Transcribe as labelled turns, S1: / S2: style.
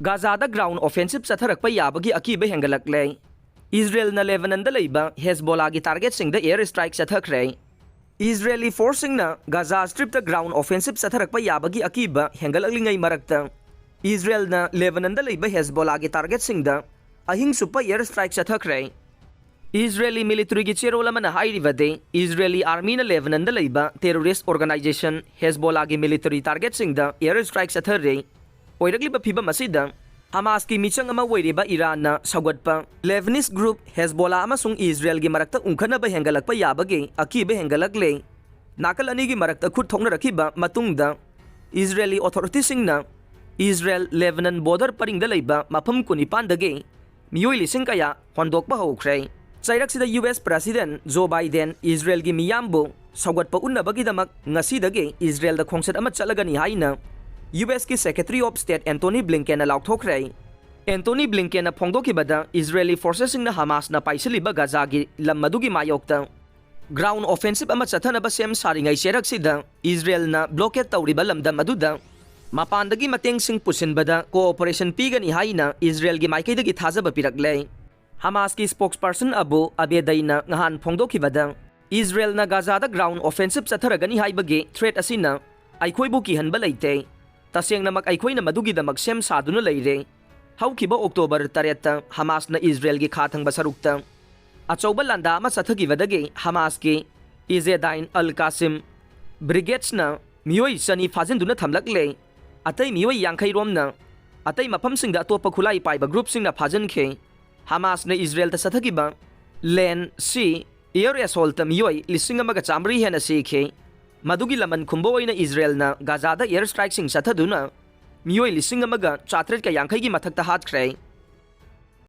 S1: Gaza ground offensive Chatharakpa Yabagi Akiba Hengatlakle. Israel na Lebanon da Leiba Hezbollah gi target sing the air strike Chatharakre. Israeli forcing na Gaza strip the ground offensive Chatharakpa Yabagi Akiba Hengatlakle ngay marakta. Israel na Lebanon da Leiba Hezbollah gi target sing the ahing supa air strike Chatharakre. Israeli military gi chero laman na hairivade Israeli army na Lebanon da Leiba terrorist organization Hezbollah gi military target sing the air strike Chatharakre. Oiragliba phiba masida Hamas ki michang ama wairiba Iran na sagatpa Lebanese group Hezbollah amasung Israel gi marakta ungkhana ba hengalakpa yabagi Akiba Hengatlakle nakal ani gi marakta khut thongna rakhiba matungda Israeli authorities singna Israel Lebanon border paringda leiba mafam kunipan dage miyoi lising kaya hondokpa hokre chairak sida US President Joe Biden Israel gi miyambo sagatpa unnabagi damak ngasi dage Israel da khongsat ama chalagani haina US की Secretary of State Antony Blinken na laukthokre. Antony Blinken na phongdokibada Israeli forces na Hamas na paisiliba Gaza gi lam madugi mayokta ground offensive ama chathanaba sem saringai cherak sida Israel na blockade tawriba lamdam aduda mapandagi mateng sing pusinbada cooperation pigani haina Israel gi maikaidagi thajaba pirakle. Hamas ki spokesperson Abu Abedai na ngahan phongdokibada Israel na Gaza da ground offensive chatharagani haibagi threat asina aikhoibu ki hanba leite taseng namak aikoi na madugi damak sem saduna leire haukiba October 3 Hamas na Israel gi khathang basarukta achauba landa ma chathagi wadage Hamas ki Izzedain al-Qasim brigades na miyoi sani fajinduna thamlakle atai miyoi yankhai rom na atai mafam singda topa khulai paiba group singna fajan khe Hamas na Israel ta chathagiba land sea air assault ta miyoi lising amaga chamri hena sikhe Madugi laman khumbo oina Israel na Gaza da air strike sing chathaduna miyoi lising amaga chatret ka yankhai gi mathakta hat khre